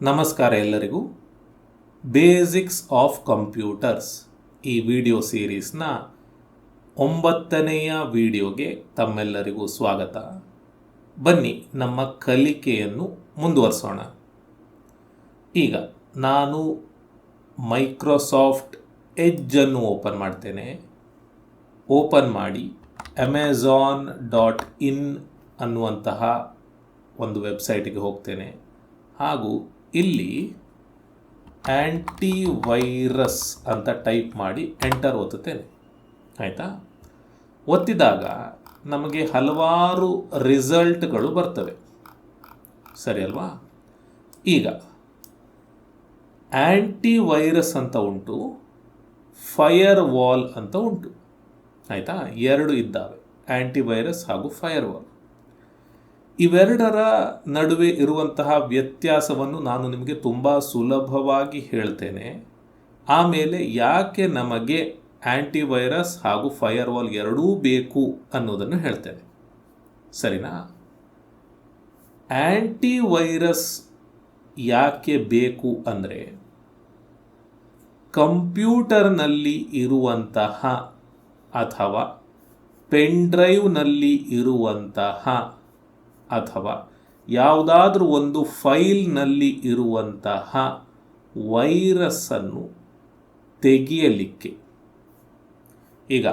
ನಮಸ್ಕಾರ ಎಲ್ಲರಿಗೂ. Basics of computers ಈ ವಿಡಿಯೋ ಸೀರೀಸ್ನ 9ನೆಯ ವಿಡಿಯೋಗೆ ತಮ್ಮೆಲ್ಲರಿಗೂ ಸ್ವಾಗತ. ಬನ್ನಿ ನಮ್ಮ ಕಲಿಕೆಯನ್ನು ಮುಂದುವರಿಸೋಣ. ಈಗ ನಾನು ಮೈಕ್ರೋಸಾಫ್ಟ್ ಎಡ್ಜನ್ನು ಓಪನ್ ಮಾಡ್ತೇನೆ. ಓಪನ್ ಮಾಡಿ amazon.in ಅನ್ನುವಂತಹ ಒಂದು ವೆಬ್ಸೈಟಿಗೆ ಹೋಗ್ತೇನೆ. ಹಾಗೂ ಇಲ್ಲಿ ಆ್ಯಂಟಿವೈರಸ್ ಅಂತ ಟೈಪ್ ಮಾಡಿ ಎಂಟರ್ ಒತ್ತುತ್ತೇನೆ. ಆಯಿತಾ? ಒತ್ತಿದಾಗ ನಮಗೆ ಹಲವಾರು ರಿಸಲ್ಟ್ಗಳು ಬರ್ತವೆ, ಸರಿ ಅಲ್ವಾ? ಈಗ ಆ್ಯಂಟಿವೈರಸ್ ಅಂತ ಉಂಟು, ಫೈರ್ ವಾಲ್ ಅಂತ ಉಂಟು. ಆಯಿತಾ? ಎರಡು ಇದ್ದಾವೆ, ಆ್ಯಂಟಿವೈರಸ್ ಹಾಗೂ ಫೈರ್ ವಾಲ್. ಇವೆರಡರ ನಡುವೆ ಇರುವಂತಹ ವ್ಯತ್ಯಾಸವನ್ನು ನಾನು ನಿಮಗೆ ತುಂಬ ಸುಲಭವಾಗಿ ಹೇಳ್ತೇನೆ. ಆಮೇಲೆ ಯಾಕೆ ನಮಗೆ ಆ್ಯಂಟಿವೈರಸ್ ಹಾಗೂ ಫೈರ್ ವಾಲ್ ಎರಡೂ ಬೇಕು ಅನ್ನೋದನ್ನು ಹೇಳ್ತೇನೆ, ಸರಿನಾ? ಆ್ಯಂಟಿವೈರಸ್ ಯಾಕೆ ಬೇಕು ಅಂದರೆ, ಕಂಪ್ಯೂಟರ್ನಲ್ಲಿ ಇರುವಂತಹ ಅಥವಾ ಪೆನ್ ಡ್ರೈವ್ನಲ್ಲಿ ಇರುವಂತಹ ಅಥವಾ ಯಾವುದಾದ್ರೂ ಒಂದು ಫೈಲ್ನಲ್ಲಿ ಇರುವಂತಹ ವೈರಸ್ಸನ್ನು ತೆಗೆಯಲಿಕ್ಕೆ, ಈಗ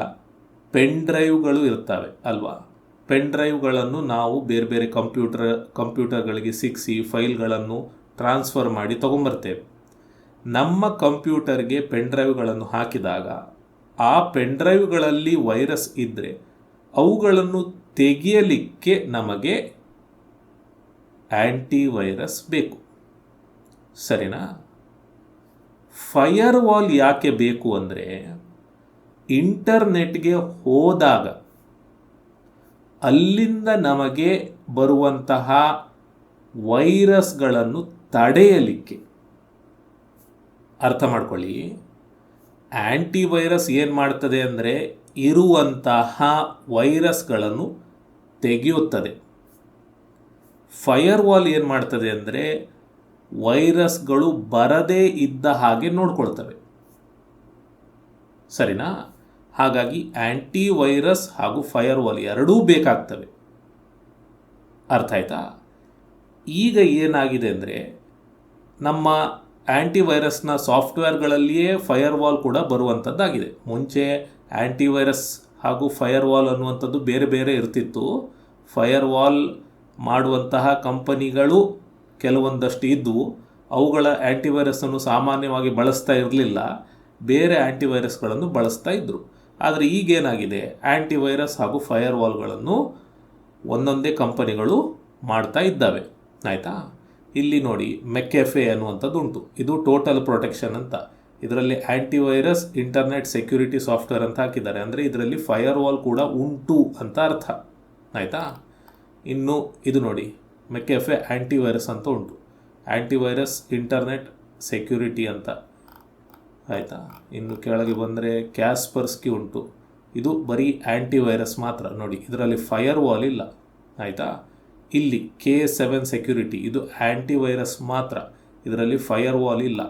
ಪೆನ್ ಡ್ರೈವ್ಗಳು ಇರ್ತವೆ ಅಲ್ವಾ? ಪೆನ್ ಡ್ರೈವ್ಗಳನ್ನು ನಾವು ಬೇರೆ ಬೇರೆ ಕಂಪ್ಯೂಟರ್ಗಳಿಗೆ ಸಿಕ್ಕಿಸಿ ಫೈಲ್ಗಳನ್ನು ಟ್ರಾನ್ಸ್ಫರ್ ಮಾಡಿ ತೊಗೊಂಬರ್ತೇವೆ. ನಮ್ಮ ಕಂಪ್ಯೂಟರ್ಗೆ ಪೆನ್ ಡ್ರೈವ್ಗಳನ್ನು ಹಾಕಿದಾಗ ಆ ಪೆನ್ ಡ್ರೈವ್ಗಳಲ್ಲಿ ವೈರಸ್ ಇದ್ದರೆ ಅವುಗಳನ್ನು ತೆಗೆಯಲಿಕ್ಕೆ ನಮಗೆ ಆ್ಯಂಟಿವೈರಸ್ ಬೇಕು, ಸರಿನಾ? ಫೈರ್ ವಾಲ್ ಯಾಕೆ ಬೇಕು ಅಂದರೆ, ಇಂಟರ್ನೆಟ್ಗೆ ಹೋದಾಗ ಅಲ್ಲಿಂದ ನಮಗೆ ಬರುವಂತಹ ವೈರಸ್ಗಳನ್ನು ತಡೆಯಲಿಕ್ಕೆ. ಅರ್ಥ ಮಾಡ್ಕೊಳ್ಳಿ, ಆ್ಯಂಟಿವೈರಸ್ ಏನು ಮಾಡ್ತದೆ ಅಂದರೆ, ಇರುವಂತಹ ವೈರಸ್ಗಳನ್ನು ತೆಗೆಯುತ್ತದೆ. ಫೈರ್ ವಾಲ್ ಏನು ಮಾಡ್ತದೆ ಅಂದರೆ, ವೈರಸ್ಗಳು ಬರದೇ ಇದ್ದ ಹಾಗೆ ನೋಡ್ಕೊಳ್ತವೆ, ಸರಿನಾ? ಹಾಗಾಗಿ ಆ್ಯಂಟಿವೈರಸ್ ಹಾಗೂ ಫೈರ್ ವಾಲ್ ಎರಡೂ ಬೇಕಾಗ್ತವೆ. ಅರ್ಥ ಆಯ್ತಾ? ಈಗ ಏನಾಗಿದೆ ಅಂದರೆ, ನಮ್ಮ ಆ್ಯಂಟಿವೈರಸ್ನ ಸಾಫ್ಟ್ವೇರ್ಗಳಲ್ಲಿಯೇ ಫೈರ್ ವಾಲ್ ಕೂಡ ಬರುವಂಥದ್ದಾಗಿದೆ. ಮುಂಚೆ ಆ್ಯಂಟಿವೈರಸ್ ಹಾಗೂ ಫೈರ್ ವಾಲ್ ಅನ್ನುವಂಥದ್ದು ಬೇರೆ ಬೇರೆ ಇರ್ತಿತ್ತು. ಫೈರ್ ವಾಲ್ ಮಾಡುವಂತಹ ಕಂಪನಿಗಳು ಕೆಲವೊಂದಷ್ಟು ಇದ್ದವು. ಅವುಗಳ ಆ್ಯಂಟಿವೈರಸ್ಸನ್ನು ಸಾಮಾನ್ಯವಾಗಿ ಬಳಸ್ತಾ ಇರಲಿಲ್ಲ, ಬೇರೆ ಆ್ಯಂಟಿವೈರಸ್ಗಳನ್ನು ಬಳಸ್ತಾ ಇದ್ದರು. ಆದರೆ ಈಗೇನಾಗಿದೆ, ಆ್ಯಂಟಿವೈರಸ್ ಹಾಗೂ ಫೈರ್ ವಾಲ್ಗಳನ್ನು ಒಂದೊಂದೇ ಕಂಪನಿಗಳು ಮಾಡ್ತಾ ಇದ್ದಾವೆ. ಆಯಿತಾ? ಇಲ್ಲಿ ನೋಡಿ, ಮೆಕೆಫೆ ಅನ್ನುವಂಥದ್ದು ಉಂಟು. ಇದು ಟೋಟಲ್ ಪ್ರೊಟೆಕ್ಷನ್ ಅಂತ. ಇದರಲ್ಲಿ ಆ್ಯಂಟಿವೈರಸ್ ಇಂಟರ್ನೆಟ್ ಸೆಕ್ಯೂರಿಟಿ ಸಾಫ್ಟ್ವೇರ್ ಅಂತ ಹಾಕಿದ್ದಾರೆ. ಅಂದರೆ ಇದರಲ್ಲಿ ಫೈರ್ ವಾಲ್ ಕೂಡ ಉಂಟು ಅಂತ ಅರ್ಥ. ಆಯಿತಾ? ಇನ್ನು ಇದು ನೋಡಿ, ಮೆಕೆಫೆ ಆ್ಯಂಟಿವೈರಸ್ ಅಂತ ಉಂಟು, ಆ್ಯಂಟಿವೈರಸ್ ಇಂಟರ್ನೆಟ್ ಸೆಕ್ಯೂರಿಟಿ ಅಂತ. ಆಯಿತಾ? ಇನ್ನು ಕೆಳಗೆ ಬಂದರೆ ಕ್ಯಾಸ್ಪರ್ಸ್ಕಿ ಉಂಟು. ಇದು ಬರೀ ಆ್ಯಂಟಿವೈರಸ್ ಮಾತ್ರ. ನೋಡಿ, ಇದರಲ್ಲಿ ಫೈರ್ ವಾಲ್ ಇಲ್ಲ. ಆಯಿತಾ? ಇಲ್ಲಿ K7 ಸೆಕ್ಯೂರಿಟಿ, ಇದು ಆ್ಯಂಟಿವೈರಸ್ ಮಾತ್ರ, ಇದರಲ್ಲಿ ಫೈರ್ ವಾಲ್ ಇಲ್ಲ.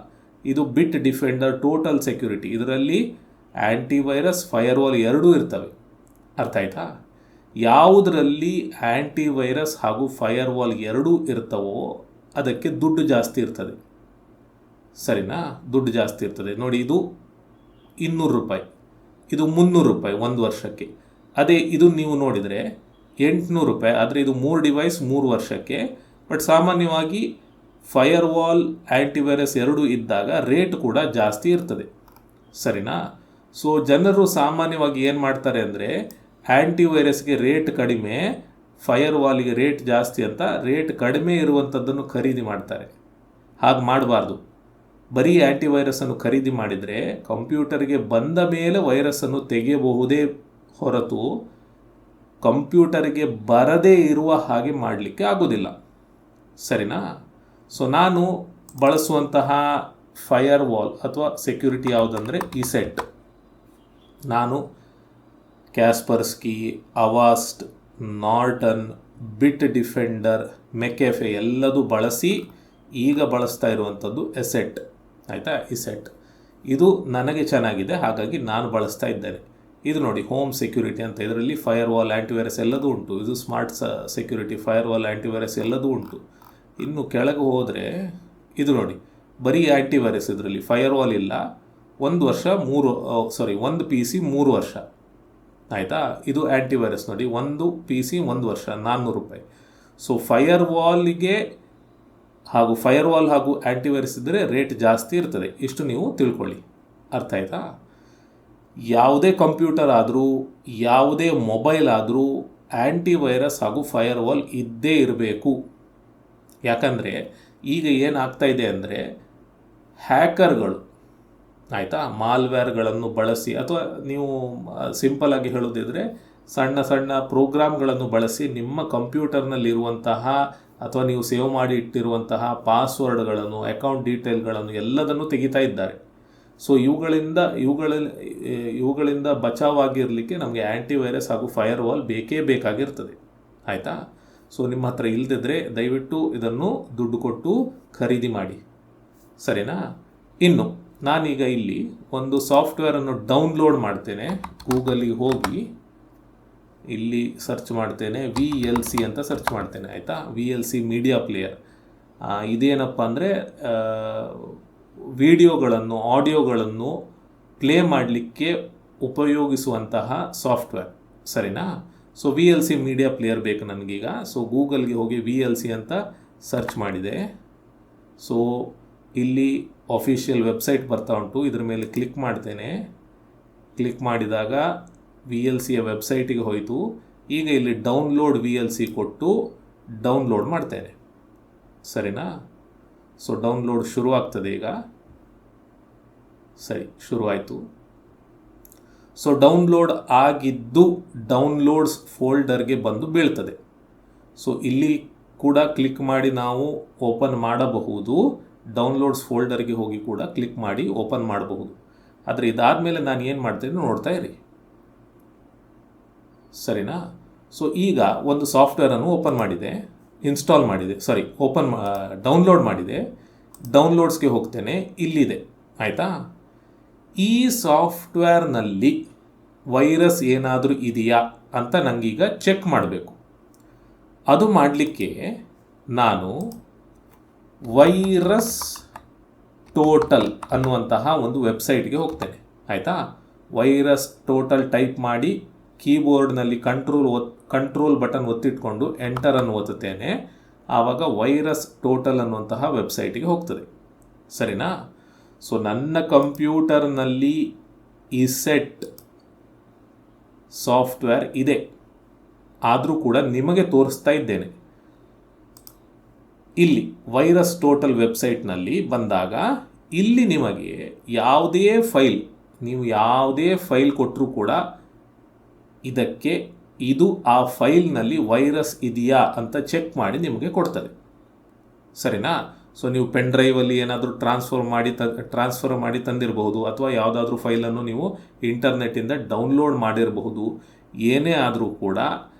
ಇದು ಬಿಟ್ ಡಿಫೆಂಡರ್ ಟೋಟಲ್ ಸೆಕ್ಯೂರಿಟಿ, ಇದರಲ್ಲಿ ಆ್ಯಂಟಿವೈರಸ್ ಫೈರ್ ವಾಲ್ ಎರಡೂ ಇರ್ತವೆ. ಅರ್ಥ ಆಯ್ತಾ? ಯಾವುದರಲ್ಲಿ ಆ್ಯಂಟಿವೈರಸ್ ಹಾಗೂ ಫೈರ್ ವಾಲ್ ಎರಡೂ ಇರ್ತವೋ ಅದಕ್ಕೆ ದುಡ್ಡು ಜಾಸ್ತಿ ಇರ್ತದೆ, ಸರಿನಾ? ದುಡ್ಡು ಜಾಸ್ತಿ ಇರ್ತದೆ. ನೋಡಿ, ಇದು 200 ರೂಪಾಯಿ, ಇದು 300 ರೂಪಾಯಿ ಒಂದು ವರ್ಷಕ್ಕೆ. ಅದೇ ಇದು ನೀವು ನೋಡಿದರೆ 800 ರೂಪಾಯಿ. ಆದರೆ ಇದು 3 ಡಿವೈಸ್ 3 ವರ್ಷಕ್ಕೆ. ಬಟ್ ಸಾಮಾನ್ಯವಾಗಿ ಫೈರ್ ವಾಲ್ ಆ್ಯಂಟಿವೈರಸ್ ಎರಡೂ ಇದ್ದಾಗ ರೇಟ್ ಕೂಡ ಜಾಸ್ತಿ ಇರ್ತದೆ, ಸರಿನಾ? ಸೊ ಜನರು ಸಾಮಾನ್ಯವಾಗಿ ಏನು ಮಾಡ್ತಾರೆ ಅಂದರೆ, ಆ್ಯಂಟಿವೈರಸ್ಗೆ ರೇಟ್ ಕಡಿಮೆ, ಫೈರ್ ವಾಲಿಗೆ ರೇಟ್ ಜಾಸ್ತಿ ಅಂತ ರೇಟ್ ಕಡಿಮೆ ಇರುವಂಥದ್ದನ್ನು ಖರೀದಿ ಮಾಡ್ತಾರೆ. ಹಾಗೆ ಮಾಡಬಾರ್ದು. ಬರೀ ಆ್ಯಂಟಿವೈರಸ್ಸನ್ನು ಖರೀದಿ ಮಾಡಿದರೆ ಕಂಪ್ಯೂಟರ್ಗೆ ಬಂದ ಮೇಲೆ ವೈರಸ್ಸನ್ನು ತೆಗೆಯಬಹುದೇ ಹೊರತು ಕಂಪ್ಯೂಟರ್ಗೆ ಬರದೇ ಇರುವ ಹಾಗೆ ಮಾಡಲಿಕ್ಕೆ ಆಗೋದಿಲ್ಲ, ಸರಿನಾ? ಸೊ ನಾನು ಬಳಸುವಂತಹ ಫೈರ್ ವಾಲ್ ಅಥವಾ ಸೆಕ್ಯೂರಿಟಿ ಯಾವುದಂದರೆ ಇಸೆಟ್. ನಾನು ಕ್ಯಾಸ್ಪರ್ಸ್ಕಿ, ಅವಾಸ್ಟ್, ನಾರ್ಟನ್, ಬಿಟ್ ಡಿಫೆಂಡರ್, ಮೆಕೆಫೆ ಎಲ್ಲದೂ ಬಳಸಿ ಈಗ ಬಳಸ್ತಾ ಇರುವಂಥದ್ದು ಎಸೆಟ್, ಆಯಿತಾ. ಇಸೆಟ್ ಇದು ನನಗೆ ಚೆನ್ನಾಗಿದೆ, ಹಾಗಾಗಿ ನಾನು ಬಳಸ್ತಾ ಇದ್ದೇನೆ. ಇದು ನೋಡಿ ಹೋಮ್ ಸೆಕ್ಯೂರಿಟಿ ಅಂತ, ಇದರಲ್ಲಿ ಫೈರ್ ವಾಲ್ ಆ್ಯಂಟಿವೈರಸ್ ಎಲ್ಲದೂ ಉಂಟು. ಇದು smart security, fire wall antivirus ಎಲ್ಲದೂ ಉಂಟು. ಇನ್ನು ಕೆಳಗೆ ಹೋದರೆ ಇದು ನೋಡಿ ಬರೀ ಆ್ಯಂಟಿವೈರಸ್, ಇದರಲ್ಲಿ ಫೈರ್ ವಾಲ್ ಇಲ್ಲ. 1 ವರ್ಷ 1 PC 3 ವರ್ಷ, ಆಯಿತಾ. ಇದು ಆ್ಯಂಟಿವೈರಸ್ ನೋಡಿ, 1 PC 1 ವರ್ಷ 400 ರೂಪಾಯಿ. ಸೊ ಫೈರ್ ವಾಲ್ಗೆ ಹಾಗೂ ಆ್ಯಂಟಿವೈರಸ್ ಇದ್ದರೆ ರೇಟ್ ಜಾಸ್ತಿ ಇರ್ತದೆ, ಇಷ್ಟು ನೀವು ತಿಳ್ಕೊಳ್ಳಿ. ಅರ್ಥ ಆಯಿತಾ. ಯಾವುದೇ ಕಂಪ್ಯೂಟರ್ ಆದರೂ ಯಾವುದೇ ಮೊಬೈಲ್ ಆದರೂ ಆ್ಯಂಟಿವೈರಸ್ ಹಾಗೂ ಫೈರ್ ವಾಲ್ ಇದ್ದೇ ಇರಬೇಕು. ಯಾಕಂದರೆ ಈಗ ಏನಾಗ್ತಾ ಇದೆ ಅಂದರೆ ಹ್ಯಾಕರ್ಗಳು, ಆಯಿತಾ, ಮಾಲ್ವೇರ್ಗಳನ್ನು ಬಳಸಿ, ಅಥವಾ ನೀವು ಸಿಂಪಲಾಗಿ ಹೇಳೋದಿದ್ರೆ ಸಣ್ಣ ಸಣ್ಣ ಪ್ರೋಗ್ರಾಮ್ಗಳನ್ನು ಬಳಸಿ ನಿಮ್ಮ ಕಂಪ್ಯೂಟರ್ನಲ್ಲಿರುವಂತಹ ಅಥವಾ ನೀವು ಸೇವ್ ಮಾಡಿ ಇಟ್ಟಿರುವಂತಹ ಪಾಸ್ವರ್ಡ್ಗಳನ್ನು, ಅಕೌಂಟ್ ಡೀಟೇಲ್ಗಳನ್ನು ಎಲ್ಲದನ್ನು ತೆಗಿತಾ ಇದ್ದಾರೆ. ಸೊ ಇವುಗಳಿಂದ ಬಚಾವಾಗಿರಲಿಕ್ಕೆ ನಮಗೆ ಆ್ಯಂಟಿವೈರಸ್ ಹಾಗೂ ಫೈರ್ ವಾಲ್ ಬೇಕೇ ಬೇಕಾಗಿರ್ತದೆ, ಆಯಿತಾ. ಸೊ ನಿಮ್ಮ ಹತ್ರ ಇಲ್ಲದಿದ್ದರೆ ದಯವಿಟ್ಟು ಇದನ್ನು ದುಡ್ಡು ಕೊಟ್ಟು ಖರೀದಿ ಮಾಡಿ, ಸರಿನಾ. ಇನ್ನು ನಾನೀಗ ಇಲ್ಲಿ ಒಂದು ಸಾಫ್ಟ್ವೇರನ್ನು ಡೌನ್ಲೋಡ್ ಮಾಡ್ತೇನೆ. ಗೂಗಲಿಗೆ ಹೋಗಿ ಇಲ್ಲಿ ಸರ್ಚ್ ಮಾಡ್ತೇನೆ, VLC ಅಂತ ಸರ್ಚ್ ಮಾಡ್ತೇನೆ, ಆಯಿತಾ. VLC media player. ಇದೇನಪ್ಪ ಅಂದರೆ ವಿಡಿಯೋಗಳನ್ನು, ಆಡಿಯೋಗಳನ್ನು ಪ್ಲೇ ಮಾಡಲಿಕ್ಕೆ ಉಪಯೋಗಿಸುವಂತಹ ಸಾಫ್ಟ್ವೇರ್, ಸರಿನಾ. ಸೊ VLC ಮೀಡಿಯಾ ಪ್ಲೇಯರ್ ಬೇಕು ನನಗೀಗ. ಸೊ ಗೂಗಲ್ಗೆ ಹೋಗಿ VLC ಅಂತ ಸರ್ಚ್ ಮಾಡಿದೆ. ಸೊ ಇಲ್ಲಿ ಅಫಿಷಿಯಲ್ ವೆಬ್ಸೈಟ್ ಬರ್ತಾ ಉಂಟು, ಇದ್ರ ಮೇಲೆ ಕ್ಲಿಕ್ ಮಾಡ್ತೇನೆ. ಕ್ಲಿಕ್ ಮಾಡಿದಾಗ VLCಯ ವೆಬ್ಸೈಟಿಗೆ ಹೋಯಿತು. ಈಗ ಇಲ್ಲಿ ಡೌನ್ಲೋಡ್ VLC ಕೊಟ್ಟು ಡೌನ್ಲೋಡ್ ಮಾಡ್ತೇನೆ, ಸರಿನಾ. ಸೊ ಡೌನ್ಲೋಡ್ ಶುರುವಾಗ್ತದೆ ಈಗ. ಸರಿ, ಶುರುವಾಯಿತು. ಸೊ ಡೌನ್ಲೋಡ್ ಆಗಿದ್ದು ಡೌನ್ಲೋಡ್ಸ್ ಫೋಲ್ಡರ್ಗೆ ಬಂದು ಬೀಳ್ತದೆ. ಸೊ ಇಲ್ಲಿ ಕೂಡ ಕ್ಲಿಕ್ ಮಾಡಿ ನಾವು ಓಪನ್ ಮಾಡಬಹುದು. ಡೌನ್ಲೋಡ್ಸ್ ಫೋಲ್ಡರ್ಗೆ ಹೋಗಿ ಕೂಡ ಕ್ಲಿಕ್ ಮಾಡಿ ಓಪನ್ ಮಾಡಬಹುದು. ಆದರೆ ಇದಾದಮೇಲೆ ನಾನು ಏನು ಮಾಡ್ತೇನೆ ನೋಡ್ತಾ ಇರಿ, ಸರಿನಾ. ಸೊ ಈಗ ಒಂದು ಸಾಫ್ಟ್ವೇರನ್ನು ಓಪನ್ ಮಾಡಿದೆ, ಡೌನ್ಲೋಡ್ ಮಾಡಿದೆ. ಡೌನ್ಲೋಡ್ಸ್ಗೆ ಹೋಗ್ತೇನೆ, ಇಲ್ಲಿದೆ, ಆಯಿತಾ. ಈ ಸಾಫ್ಟ್ವೇರ್ನಲ್ಲಿ ವೈರಸ್ ಏನಾದರೂ ಇದೆಯಾ ಅಂತ ನನಗೀಗ ಚೆಕ್ ಮಾಡಬೇಕು. ಅದು ಮಾಡಲಿಕ್ಕೆ ನಾನು ವೈರಸ್ ಟೋಟಲ್ ಅನ್ನುವಂತಹ ಒಂದು ವೆಬ್ಸೈಟ್ಗೆ ಹೋಗ್ತೇನೆ, ಆಯಿತಾ. ವೈರಸ್ ಟೋಟಲ್ ಟೈಪ್ ಮಾಡಿ ಕೀಬೋರ್ಡ್ನಲ್ಲಿ ಕಂಟ್ರೋಲ್ ಬಟನ್ ಒತ್ತಿಟ್ಕೊಂಡು ಎಂಟರನ್ನು ಒತ್ತುತ್ತೇನೆ. ಆವಾಗ ವೈರಸ್ ಟೋಟಲ್ ಅನ್ನುವಂತಹ ವೆಬ್ಸೈಟಿಗೆ ಹೋಗ್ತದೆ, ಸರಿನಾ. ಸೊ ನನ್ನ ಕಂಪ್ಯೂಟರ್ನಲ್ಲಿ ಇಸೆಟ್ ಸಾಫ್ಟ್ವೇರ್ ಇದೆ, ಆದರೂ ಕೂಡ ನಿಮಗೆ ತೋರಿಸ್ತಾ ಇದ್ದೇನೆ. ಇಲ್ಲಿ ವೈರಸ್ ಟೋಟಲ್ ವೆಬ್ಸೈಟ್ನಲ್ಲಿ ಬಂದಾಗ ಇಲ್ಲಿ ನಿಮಗೆ ಯಾವುದೇ ಫೈಲ್ ಕೊಟ್ಟರೂ ಕೂಡ ಇದು ಆ ಫೈಲ್ನಲ್ಲಿ ವೈರಸ್ ಇದೆಯಾ ಅಂತ ಚೆಕ್ ಮಾಡಿ ನಿಮಗೆ ಕೊಡ್ತದೆ, ಸರಿನಾ. ಸೊ ನೀವು ಪೆನ್ ಡ್ರೈವಲ್ಲಿ ಏನಾದರೂ ಟ್ರಾನ್ಸ್ಫರ್ ಮಾಡಿ ತಂದಿರಬಹುದು, ಅಥವಾ ಯಾವುದಾದ್ರೂ ಫೈಲನ್ನು ನೀವು ಇಂಟರ್ನೆಟ್ಟಿಂದ ಡೌನ್ಲೋಡ್ ಮಾಡಿರಬಹುದು. ಏನೇ ಆದರೂ ಕೂಡ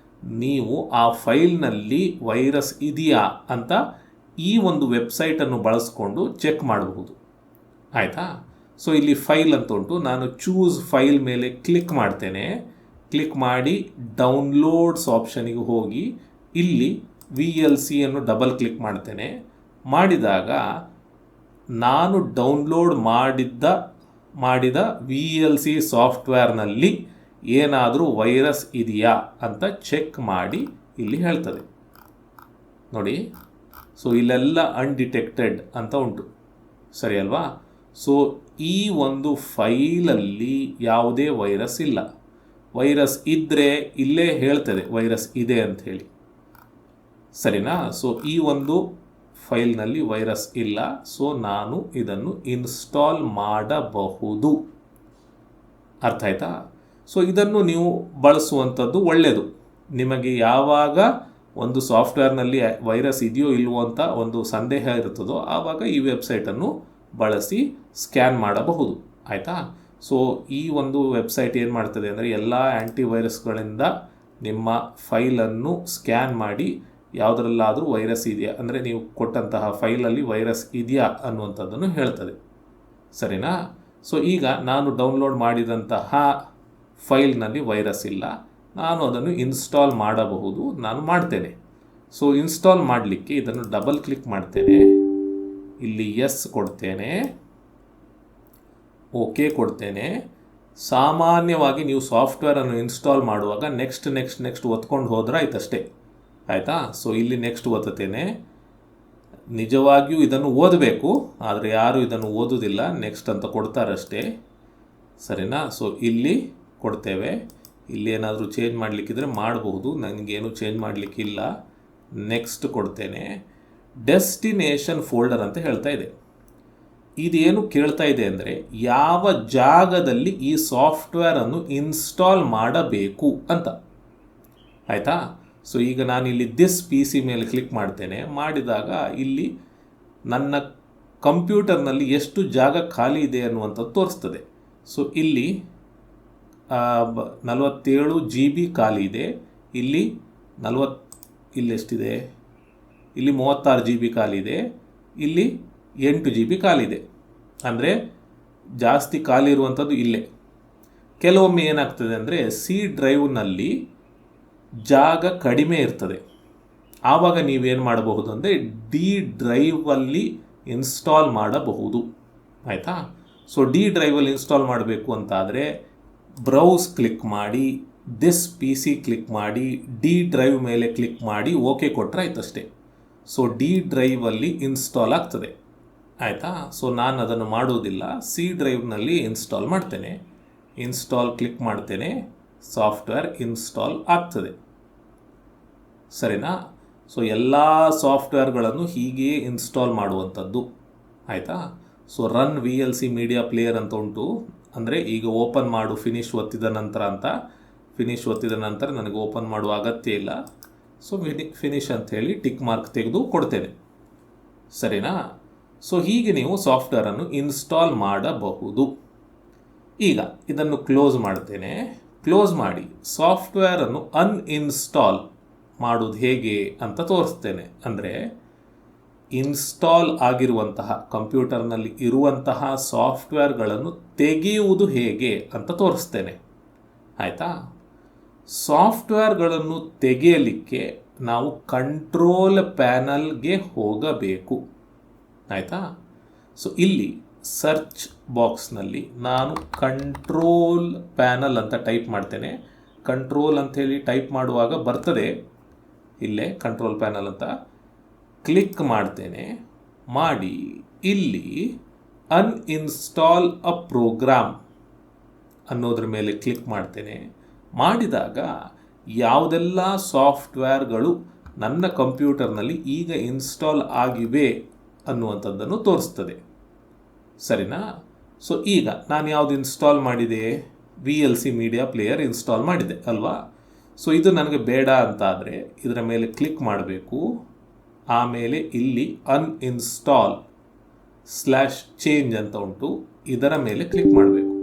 ನೀವು ಆ ಫೈಲ್ನಲ್ಲಿ ವೈರಸ್ ಇದೆಯಾ ಅಂತ ಈ ಒಂದು ವೆಬ್ಸೈಟನ್ನು ಬಳಸ್ಕೊಂಡು ಚೆಕ್ ಮಾಡಬಹುದು, ಆಯಿತಾ. ಸೊ ಇಲ್ಲಿ ಫೈಲ್ ಅಂತ ಉಂಟು, ನಾನು ಚೂಸ್ ಫೈಲ್ ಮೇಲೆ ಕ್ಲಿಕ್ ಮಾಡ್ತೇನೆ. ಕ್ಲಿಕ್ ಮಾಡಿ ಡೌನ್ಲೋಡ್ಸ್ ಆಪ್ಷನಿಗೆ ಹೋಗಿ ಇಲ್ಲಿ VLCಯನ್ನು ಡಬಲ್ ಕ್ಲಿಕ್ ಮಾಡ್ತೇನೆ. ಮಾಡಿದಾಗ ನಾನು ಡೌನ್ಲೋಡ್ ಮಾಡಿದ VLC ಸಾಫ್ಟ್ವೇರ್ನಲ್ಲಿ ಏನಾದರೂ ವೈರಸ್ ಇದೆಯಾ ಅಂತ ಚೆಕ್ ಮಾಡಿ ಇಲ್ಲಿ ಹೇಳ್ತದೆ ನೋಡಿ. ಸೊ ಇಲ್ಲೆಲ್ಲ ಅನ್ಡಿಟೆಕ್ಟೆಡ್ ಅಂತ ಉಂಟು, ಸರಿ ಅಲ್ವಾ. ಸೊ ಈ ಒಂದು ಫೈಲಲ್ಲಿ ಯಾವುದೇ ವೈರಸ್ ಇಲ್ಲ. ವೈರಸ್ ಇದ್ದರೆ ಇಲ್ಲೇ ಹೇಳ್ತದೆ ವೈರಸ್ ಇದೆ ಅಂತ ಹೇಳಿ, ಸರಿನಾ. ಸೊ ಈ ಒಂದು ಫೈಲ್ನಲ್ಲಿ ವೈರಸ್ ಇಲ್ಲ. ಸೊ ನಾನು ಇದನ್ನು ಇನ್ಸ್ಟಾಲ್ ಮಾಡಬಹುದು, ಅರ್ಥ ಆಯ್ತಾ. ಸೊ ಇದನ್ನು ನೀವು ಬಳಸುವಂಥದ್ದು ಒಳ್ಳೆಯದು. ನಿಮಗೆ ಯಾವಾಗ ಒಂದು ಸಾಫ್ಟ್ವೇರ್ನಲ್ಲಿ ವೈರಸ್ ಇದೆಯೋ ಇಲ್ವೋ ಅಂತ ಒಂದು ಸಂದೇಹ ಇರ್ತದೋ ಆವಾಗ ಈ ವೆಬ್ಸೈಟನ್ನು ಬಳಸಿ ಸ್ಕ್ಯಾನ್ ಮಾಡಬಹುದು, ಆಯಿತಾ. ಸೊ ಈ ಒಂದು ವೆಬ್ಸೈಟ್ ಏನು ಮಾಡ್ತದೆ ಅಂದರೆ ಎಲ್ಲ ಆ್ಯಂಟಿವೈರಸ್ಗಳಿಂದ ನಿಮ್ಮ ಫೈಲನ್ನು ಸ್ಕ್ಯಾನ್ ಮಾಡಿ ಯಾವುದರಲ್ಲಾದರೂ ವೈರಸ್ ಇದೆಯಾ, ಅಂದರೆ ನೀವು ಕೊಟ್ಟಂತಹ ಫೈಲಲ್ಲಿ ವೈರಸ್ ಇದೆಯಾ ಅನ್ನುವಂಥದ್ದನ್ನು ಹೇಳ್ತದೆ. ಸರಿನಾ? ಸೊ ಈಗ ನಾನು ಡೌನ್ಲೋಡ್ ಮಾಡಿದಂತಹ ಫೈಲ್ನಲ್ಲಿ ವೈರಸ್ ಇಲ್ಲ, ನಾನು ಅದನ್ನು ಇನ್ಸ್ಟಾಲ್ ಮಾಡಬಹುದು, ನಾನು ಮಾಡ್ತೇನೆ. ಸೊ ಇನ್ಸ್ಟಾಲ್ ಮಾಡಲಿಕ್ಕೆ ಇದನ್ನು ಡಬಲ್ ಕ್ಲಿಕ್ ಮಾಡ್ತೇನೆ, ಇಲ್ಲಿ ಎಸ್ ಕೊಡ್ತೇನೆ, ಓಕೆ ಕೊಡ್ತೇನೆ. ಸಾಮಾನ್ಯವಾಗಿ ನೀವು ಸಾಫ್ಟ್ವೇರನ್ನು ಇನ್ಸ್ಟಾಲ್ ಮಾಡುವಾಗ ನೆಕ್ಸ್ಟ್ ಒತ್ಕೊಂಡು ಹೋದ್ರೆ ಆಯ್ತಷ್ಟೇ, ಆಯಿತಾ? ಸೊ ಇಲ್ಲಿ ನೆಕ್ಸ್ಟ್ ಒತ್ತುತ್ತೇನೆ. ನಿಜವಾಗಿಯೂ ಇದನ್ನು ಓದಬೇಕು, ಆದರೆ ಯಾರು ಇದನ್ನು ಓದೋದಿಲ್ಲ, ನೆಕ್ಸ್ಟ್ ಅಂತ ಕೊಡ್ತಾರಷ್ಟೇ. ಸರಿನಾ? ಸೊ ಇಲ್ಲಿ ಕೊಡ್ತೇವೆ. ಇಲ್ಲಿ ಏನಾದರೂ ಚೇಂಜ್ ಮಾಡಲಿಕ್ಕಿದ್ರೆ ಮಾಡಬಹುದು, ನನಗೇನು ಚೇಂಜ್ ಮಾಡಲಿಕ್ಕಿಲ್ಲ. ನೆಕ್ಸ್ಟ್ ಕೊಡ್ತೇನೆ. ಡೆಸ್ಟಿನೇಷನ್ ಫೋಲ್ಡರ್ ಅಂತ ಹೇಳ್ತಾ ಇದೆ. ಇದೇನು ಕೇಳ್ತಾ ಇದೆ ಅಂದರೆ ಯಾವ ಜಾಗದಲ್ಲಿ ಈ ಸಾಫ್ಟ್ವೇರನ್ನು ಇನ್ಸ್ಟಾಲ್ ಮಾಡಬೇಕು ಅಂತ, ಆಯಿತಾ? ಸೊ ಈಗ ನಾನು ಇಲ್ಲಿ ದಿಸ್ ಪಿ ಸಿ ಮೇಲೆ ಕ್ಲಿಕ್ ಮಾಡ್ತೇನೆ. ಮಾಡಿದಾಗ ಇಲ್ಲಿ ನನ್ನ ಕಂಪ್ಯೂಟರ್ನಲ್ಲಿ ಎಷ್ಟು ಜಾಗ ಖಾಲಿ ಇದೆ ಅನ್ನುವಂಥದ್ದು ತೋರಿಸ್ತದೆ. ಸೊ ಇಲ್ಲಿ 47 GB ಖಾಲಿ ಇದೆ. ಇಲ್ಲಿ ಎಷ್ಟಿದೆ? ಇಲ್ಲಿ 36 GB ಖಾಲಿ ಇದೆ. ಇಲ್ಲಿ 8 GB ಖಾಲಿ ಇದೆ. ಅಂದರೆ ಜಾಸ್ತಿ ಖಾಲಿ ಇರುವಂಥದ್ದು ಇಲ್ಲೇ. ಕೆಲವೊಮ್ಮೆ ಏನಾಗ್ತದೆ ಅಂದರೆ ಸಿ ಡ್ರೈವ್ನಲ್ಲಿ ಜಾಗ ಕಡಿಮೆ ಇರ್ತದೆ. ಆವಾಗ ನೀವೇನು ಮಾಡಬಹುದು ಅಂದರೆ ಡಿ ಡ್ರೈವಲ್ಲಿ ಇನ್ಸ್ಟಾಲ್ ಮಾಡಬಹುದು, ಆಯಿತಾ? ಸೊ ಡಿ ಡ್ರೈವಲ್ಲಿ ಇನ್ಸ್ಟಾಲ್ ಮಾಡಬೇಕು ಅಂತಾದರೆ ಬ್ರೌಸ್ ಕ್ಲಿಕ್ ಮಾಡಿ, ದಿಸ್ ಪಿ ಸಿ ಕ್ಲಿಕ್ ಮಾಡಿ, ಡಿ ಡ್ರೈವ್ ಮೇಲೆ ಕ್ಲಿಕ್ ಮಾಡಿ ಓಕೆ ಕೊಟ್ಟರೆ ಆಯ್ತಷ್ಟೇ. ಸೊ ಡಿ ಡ್ರೈವಲ್ಲಿ ಇನ್ಸ್ಟಾಲ್ ಆಗ್ತದೆ, ಆಯಿತಾ? ಸೊ ನಾನು ಅದನ್ನು ಮಾಡೋದಿಲ್ಲ, ಸಿ ಡ್ರೈವ್ನಲ್ಲಿ ಇನ್ಸ್ಟಾಲ್ ಮಾಡ್ತೇನೆ. ಇನ್ಸ್ಟಾಲ್ ಕ್ಲಿಕ್ ಮಾಡ್ತೇನೆ, ಸಾಫ್ಟ್ವೇರ್ ಇನ್ಸ್ಟಾಲ್ ಆಗ್ತದೆ. ಸರಿನಾ? ಸೊ ಎಲ್ಲ ಸಾಫ್ಟ್ವೇರ್ಗಳನ್ನು ಹೀಗೆ ಇನ್ಸ್ಟಾಲ್ ಮಾಡುವಂಥದ್ದು, ಆಯಿತಾ? So run VLC media player ಅಂತ ಉಂಟು, ಅಂದರೆ ಈಗ ಓಪನ್ ಮಾಡು ಫಿನಿಶ್ ಒತ್ತಿದ ನಂತರ ಅಂತ. ಫಿನಿಶ್ ಒತ್ತಿದ ನಂತರ ನನಗೆ ಓಪನ್ ಮಾಡುವ ಅಗತ್ಯ ಇಲ್ಲ. ಸೊ ಫಿನಿಶ್ ಅಂತ ಹೇಳಿ ಟಿಕ್ ಮಾರ್ಕ್ ತೆಗೆದು ಕೊಡ್ತೇನೆ. ಸರಿನಾ? ಸೊ ಹೀಗೆ ನೀವು ಸಾಫ್ಟ್ವೇರನ್ನು ಇನ್ಸ್ಟಾಲ್ ಮಾಡಬಹುದು. ಈಗ ಇದನ್ನು ಕ್ಲೋಸ್ ಮಾಡ್ತೇನೆ. ಕ್ಲೋಸ್ ಮಾಡಿ ಸಾಫ್ಟ್ವೇರನ್ನು ಅನ್ಇನ್ಸ್ಟಾಲ್ ಮಾಡೋದು ಹೇಗೆ ಅಂತ ತೋರಿಸ್ತೇನೆ. ಅಂದರೆ ಇನ್ಸ್ಟಾಲ್ ಆಗಿರುವಂತಹ ಕಂಪ್ಯೂಟರ್ನಲ್ಲಿ ಇರುವಂತಹ ಸಾಫ್ಟ್ವೇರ್ಗಳನ್ನು ತೆಗೆಯುವುದು ಹೇಗೆ ಅಂತ ತೋರಿಸ್ತೇನೆ, ಆಯಿತಾ? ಸಾಫ್ಟ್ವೇರ್ಗಳನ್ನು ತೆಗೆಯಲಿಕ್ಕೆ ನಾವು ಕಂಟ್ರೋಲ್ ಪ್ಯಾನಲ್ಗೆ ಹೋಗಬೇಕು, ಆಯಿತಾ? ಸೊ ಇಲ್ಲಿ ಸರ್ಚ್ ಬಾಕ್ಸ್ನಲ್ಲಿ ನಾನು ಕಂಟ್ರೋಲ್ ಪ್ಯಾನಲ್ ಅಂತ ಟೈಪ್ ಮಾಡ್ತೇನೆ. ಕಂಟ್ರೋಲ್ ಅಂಥೇಳಿ ಟೈಪ್ ಮಾಡುವಾಗ ಬರ್ತದೆ ಇಲ್ಲೇ ಕಂಟ್ರೋಲ್ ಪ್ಯಾನಲ್ ಅಂತ. ಕ್ಲಿಕ್ ಮಾಡ್ತೇನೆ. ಮಾಡಿ ಇಲ್ಲಿ ಅನ್ಇನ್ಸ್ಟಾಲ್ ಅ ಪ್ರೋಗ್ರಾಮ್ ಅನ್ನೋದ್ರ ಮೇಲೆ ಕ್ಲಿಕ್ ಮಾಡ್ತೇನೆ. ಮಾಡಿದಾಗ ಯಾವುದೆಲ್ಲ ಸಾಫ್ಟ್ವೇರ್ಗಳು ನನ್ನ ಕಂಪ್ಯೂಟರ್ನಲ್ಲಿ ಈಗ ಇನ್ಸ್ಟಾಲ್ ಆಗಿವೆ ಅನ್ನುವಂಥದ್ದನ್ನು ತೋರಿಸ್ತದೆ. ಸರಿನಾ? ಸೊ ಈಗ ನಾನು ಯಾವುದು ಇನ್ಸ್ಟಾಲ್ ಮಾಡಿದೆ? VLC ಮೀಡಿಯಾ ಪ್ಲೇಯರ್ ಇನ್ಸ್ಟಾಲ್ ಮಾಡಿದೆ ಅಲ್ವಾ? ಸೊ ಇದು ನನಗೆ ಬೇಡ ಅಂತಾದರೆ ಇದರ ಮೇಲೆ ಕ್ಲಿಕ್ ಮಾಡಬೇಕು. ಆಮೇಲೆ ಇಲ್ಲಿ ಅನ್ಇನ್ಸ್ಟಾಲ್ /ಚೇಂಜ್ ಅಂತ ಉಂಟು, ಇದರ ಮೇಲೆ ಕ್ಲಿಕ್ ಮಾಡಬೇಕು.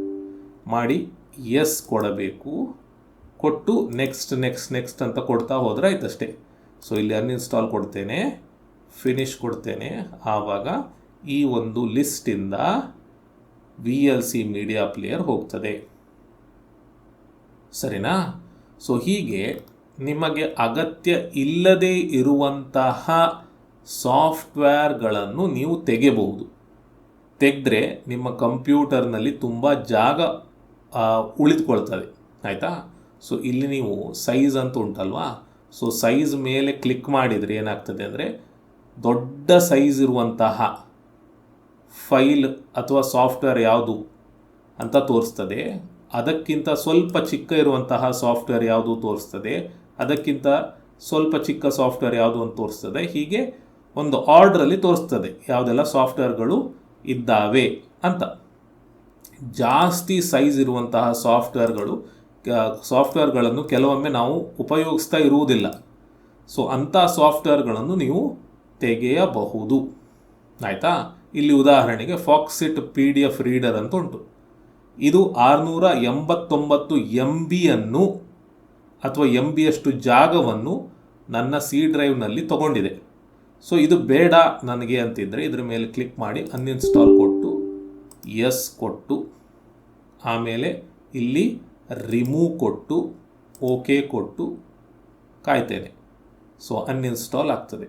ಮಾಡಿ ಎಸ್ ಕೊಡಬೇಕು. ಕೊಟ್ಟು ನೆಕ್ಸ್ಟ್ ಅಂತ ಕೊಡ್ತಾ ಹೋದರೆ ಆಯ್ತಷ್ಟೇ. ಸೊ ಇಲ್ಲಿ ಅನ್ಇನ್ಸ್ಟಾಲ್ ಕೊಡ್ತೇನೆ, ಫಿನಿಶ್ ಕೊಡ್ತೇನೆ. ಆವಾಗ ಈ ಒಂದು ಲಿಸ್ಟಿಂದ VLC ಮೀಡಿಯಾ ಪ್ಲೇಯರ್ ಹೋಗ್ತದೆ. ಸರಿನಾ? ಸೊ ಹೀಗೆ ನಿಮಗೆ ಅಗತ್ಯ ಇಲ್ಲದೇ ಇರುವಂತಹ ಸಾಫ್ಟ್ವೇರ್ಗಳನ್ನು ನೀವು ತೆಗೆಯಬಹುದು. ತೆಗೆದ್ರೆ ನಿಮ್ಮ ಕಂಪ್ಯೂಟರ್ನಲ್ಲಿ ತುಂಬ ಜಾಗ ಉಳಿದುಕೊಳ್ತದೆ, ಆಯಿತಾ? ಸೊ ಇಲ್ಲಿ ನೀವು ಸೈಜ್ ಅಂತ ಉಂಟಲ್ವಾ? ಸೊ ಸೈಜ್ ಮೇಲೆ ಕ್ಲಿಕ್ ಮಾಡಿದರೆ ಏನಾಗ್ತದೆ ಅಂದರೆ ದೊಡ್ಡ ಸೈಜ್ ಇರುವಂತಹ ಫೈಲ್ ಅಥವಾ ಸಾಫ್ಟ್ವೇರ್ ಯಾವುದು ಅಂತ ತೋರಿಸ್ತದೆ. ಅದಕ್ಕಿಂತ ಸ್ವಲ್ಪ ಚಿಕ್ಕ ಇರುವಂತಹ ಸಾಫ್ಟ್ವೇರ್ ಯಾವುದು ತೋರಿಸ್ತದೆ. ಅದಕ್ಕಿಂತ ಸ್ವಲ್ಪ ಚಿಕ್ಕ ಸಾಫ್ಟ್ವೇರ್ ಯಾವುದು ಅಂತ ತೋರಿಸ್ತದೆ. ಹೀಗೆ ಒಂದು ಆರ್ಡ್ರಲ್ಲಿ ತೋರಿಸ್ತದೆ ಯಾವುದೆಲ್ಲ ಸಾಫ್ಟ್ವೇರ್ಗಳು ಇದ್ದಾವೆ ಅಂತ. ಜಾಸ್ತಿ ಸೈಜ್ ಇರುವಂತಹ ಸಾಫ್ಟ್ವೇರ್ಗಳನ್ನು ಕೆಲವೊಮ್ಮೆ ನಾವು ಉಪಯೋಗಿಸ್ತಾ ಇರುವುದಿಲ್ಲ. ಸೊ ಅಂಥ ಸಾಫ್ಟ್ವೇರ್ಗಳನ್ನು ನೀವು ತೆಗೆಯಬಹುದು, ಆಯಿತಾ? ಇಲ್ಲಿ ಉದಾಹರಣೆಗೆ ಫಾಕ್ಸಿಟ್ PDF ರೀಡರ್ ಅಂತ ಉಂಟು. ಇದು 689 MB ಅಥವಾ MB ಜಾಗವನ್ನು ನನ್ನ ಸಿ ಡ್ರೈವ್ನಲ್ಲಿ ತೊಗೊಂಡಿದೆ. ಸೊ ಇದು ಬೇಡ ನನಗೆ ಅಂತಿದ್ದರೆ ಇದ್ರ ಮೇಲೆ ಕ್ಲಿಕ್ ಮಾಡಿ ಅನ್ಇನ್ಸ್ಟಾಲ್ ಕೊಟ್ಟು ಎಸ್ ಕೊಟ್ಟು ಆಮೇಲೆ ಇಲ್ಲಿ ರಿಮೂವ್ ಕೊಟ್ಟು ಓಕೆ ಕೊಟ್ಟು ಕಾಯ್ತೇನೆ. ಸೊ ಅನ್ಇನ್ಸ್ಟಾಲ್ ಆಗ್ತದೆ.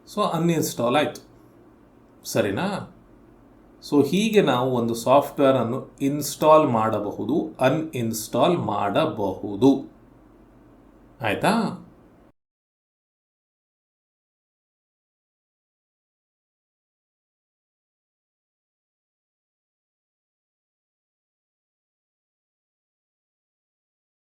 ಸೊ ಅನ್ಇನ್ಸ್ಟಾಲ್ ಆಯಿತು, ಸರಿನಾ? ಸೊ ಹೀಗೆ ನಾವು ಒಂದು ಸಾಫ್ಟ್ವೇರನ್ನು ಇನ್ಸ್ಟಾಲ್ ಮಾಡಬಹುದು, ಅನ್ಇನ್ಸ್ಟಾಲ್ ಮಾಡಬಹುದು. ಆಯಿತಾ?